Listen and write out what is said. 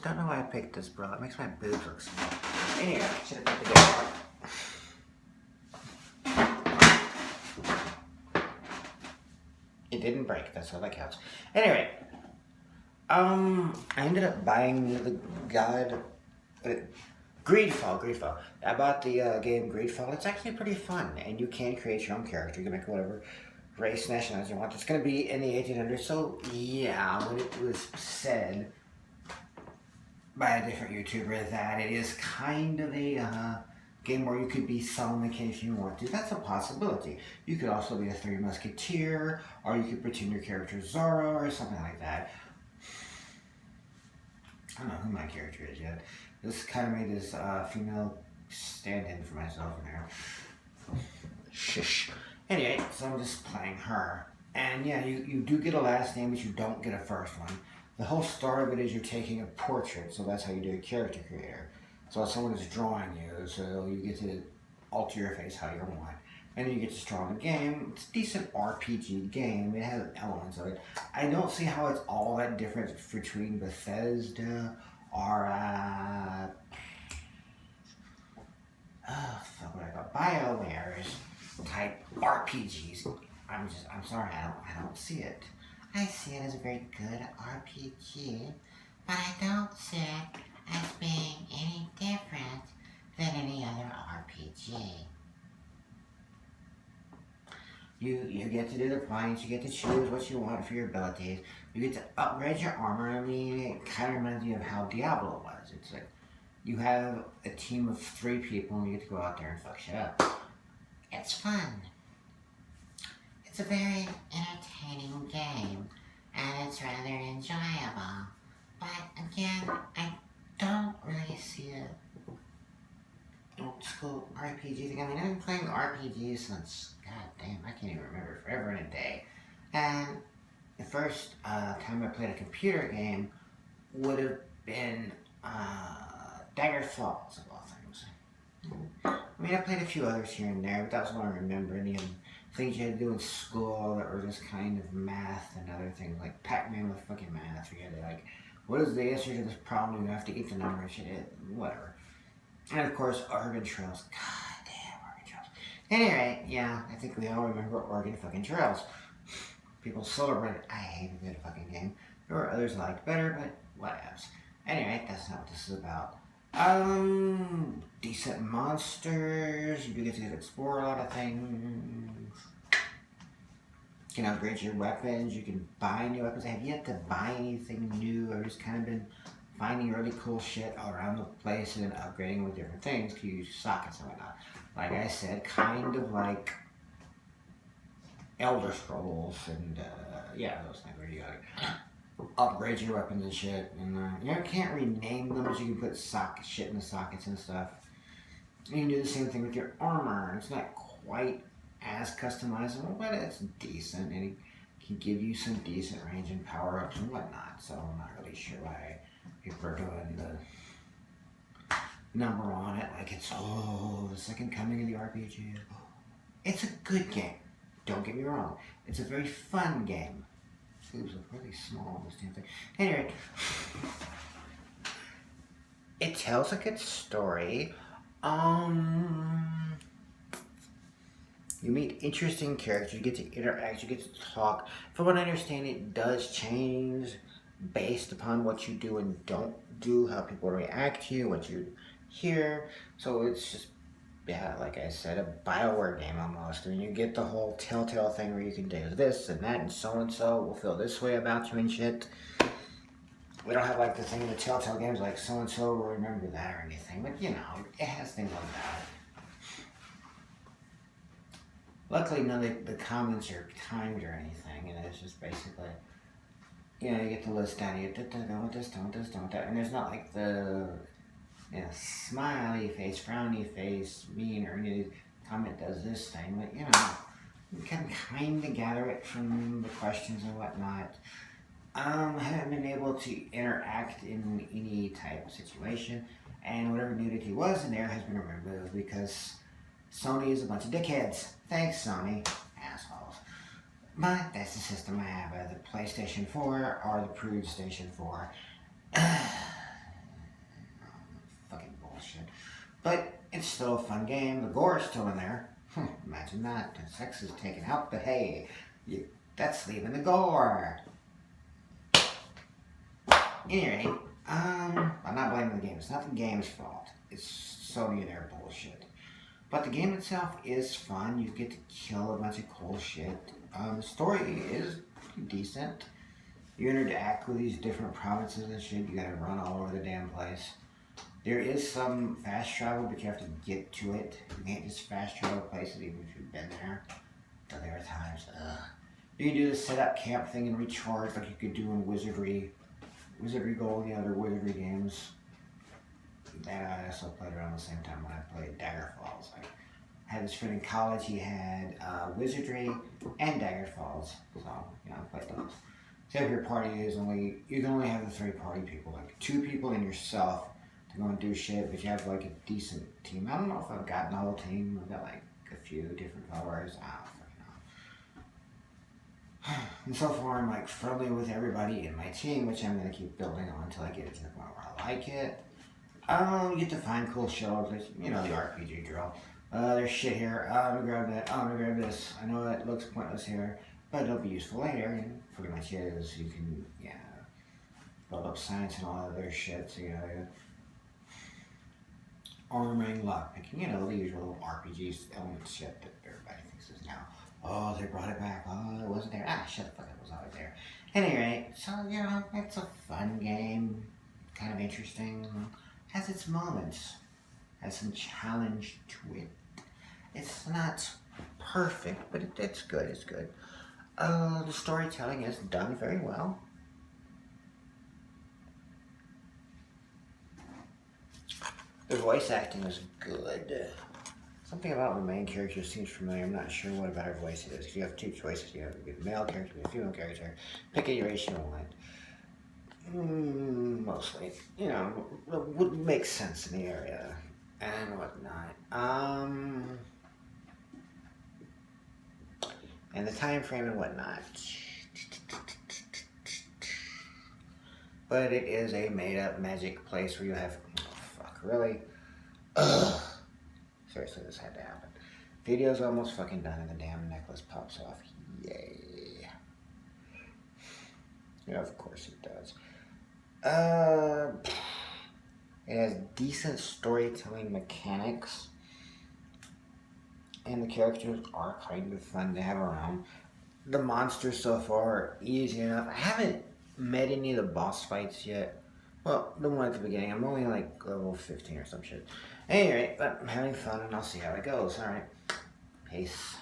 don't know why I picked this bra. It makes my boobs look small. Anyway, I should have picked the bra. It didn't break, that's all that counts. Anyway, I ended up buying the Greedfall. I bought the game Greedfall. It's actually pretty fun, and you can create your own character. You can make whatever race, nationality you want. It's going to be in the 1800s, so yeah, when it was said by a different YouTuber that it is kind of a game where you could be Solomon if you want to. That's a possibility. You could also be a Three Musketeer, or you could pretend your character is Zorro, or something like that. I don't know who my character is yet. This kind of made this female stand-in for myself in there. Shush. Anyway, so I'm just playing her. And yeah, you do get a last name, but you don't get a first one. The whole story of it is you're taking a portrait, so that's how you do a character creator. So someone is drawing you, so you get to alter your face how you want. And then you get to draw the game. It's a decent RPG game. It has elements of it. I don't see how it's all that different between Bethesda or BioWare's type RPGs. I'm sorry, I don't see it. I see it as a very good RPG, but I don't see it as being any different than any other RPG. You get to do the points, you get to choose what you want for your abilities, you get to upgrade your armor. I mean, it kind of reminds me of how Diablo was. It's like, you have a team of 3 people and you get to go out there and fuck shit up. It's fun. It's a very entertaining game, and it's rather enjoyable. But again, I don't really see it old school RPG thing. I mean, I've been playing RPGs since, god damn, I can't even remember, forever and a day. And the first time I played a computer game would have been Dagger Falls, of all things. I mean, I played a few others here and there, but that's what I remember. And things you had to do in school that were just kind of math and other things, like Pac-Man with fucking math. You had to, like, what is the answer to this problem? You have to get the number and shit, whatever. And of course, Oregon Trails. God damn, Oregon Trails. Anyway, yeah, I think we all remember Oregon fucking Trails. People celebrate it. I hated that fucking game. There were others I liked better, but whatevs. Anyway, that's not what this is about. Decent monsters. You do get to explore a lot of things. You can upgrade your weapons. You can buy new weapons. I have yet to buy anything new. I've just kind of been finding really cool shit all around the place and then upgrading with different things to use sockets and whatnot. Like I said, kind of like Elder Scrolls and yeah, those things where you gotta upgrade your weapons and shit. And you can't rename them, but you can put shit in the sockets and stuff. And you can do the same thing with your armor. It's not quite as customizable, but it's decent, and it can give you some decent range and power ups and whatnot. So I'm not really sure why people are doing the number on it like it's the second coming of the RPG. It's a good game. Don't get me wrong. It's a very fun game. It was really small, this damn thing. Anyway, it tells a good story. You meet interesting characters, you get to interact, you get to talk. From what I understand, it does change based upon what you do and don't do, how people react to you, what you hear. So it's just, yeah, like I said, a BioWare game almost. I mean, you get the whole Telltale thing where you can do this and that, and so will feel this way about you and shit. We don't have like the thing in the Telltale games like so-and-so will remember that or anything, but you know, it has things like that. Luckily, none of the comments are timed or anything, and it's just basically, you know, you get the list down, you get don't want this, don't want this, don't want that, and there's not like the, you know, smiley face, frowny face, mean, or any comment does this thing, but you know, you can kind of gather it from the questions and whatnot. I haven't been able to interact in any type of situation, and whatever nudity was in there has been removed because Sony is a bunch of dickheads. Thanks, Sony. Assholes. But that's the system I have, either the PlayStation 4 or the Prude Station 4. But it's still a fun game. The gore is still in there. Imagine that. The sex is taken out, but hey, that's leaving the gore. Anyway, I'm not blaming the game. It's not the game's fault. It's Sony and their bullshit. But the game itself is fun. You get to kill a bunch of cool shit. The story is decent. You interact with these different provinces and shit. You gotta run all over the damn place. There is some fast travel, but you have to get to it. You can't just fast travel places even if you've been there. But there are times, You can do the set up camp thing and recharge like you could do in Wizardry Gold and the other Wizardry games. That I also played around the same time when I played Daggerfalls. I had this friend in college, he had Wizardry and Daggerfalls. So, I played those. Except your party is you can only have the 3 party people, like 2 people and yourself to go and do shit, but you have like a decent team. I don't know if I've gotten the whole team. I've got like a few different colors. I don't fucking know. And so far I'm like friendly with everybody in my team, which I'm going to keep building on until I get it to the point where I like it. You get to find cool shows, the RPG drill. There's shit here. I'm gonna grab that. I'm gonna grab this. I know that looks pointless here, but it'll be useful later. And pretty much is you can, build up science and all other shit. So, armoring, lockpicking, the usual RPG element shit that everybody thinks is now. Oh, they brought it back. Oh, it wasn't there. Ah, shit, the fuck, it was always there. Anyway, so, it's a fun game. Kind of interesting. Has its moments. Has some challenge to it. It's not perfect, but it's good. It's good. The storytelling is done very well. The voice acting is good. Something about the main character seems familiar. I'm not sure what about her voice it is. Because you have 2 choices. You have a male character and a female character. Pick a ratio one. Mostly. Would make sense in the area. And whatnot. And the time frame and whatnot. But it is a made-up magic place where you have... Oh, fuck, really? Ugh. Seriously, this had to happen. Video's almost fucking done and the damn necklace pops off. Yay. Yeah, of course it does. It has decent storytelling mechanics. And the characters are kind of fun to have around. The monsters so far are easy enough. I haven't met any of the boss fights yet. Well, the one at the beginning. I'm only like level 15 or some shit. Anyway, but I'm having fun and I'll see how it goes. Alright. Peace.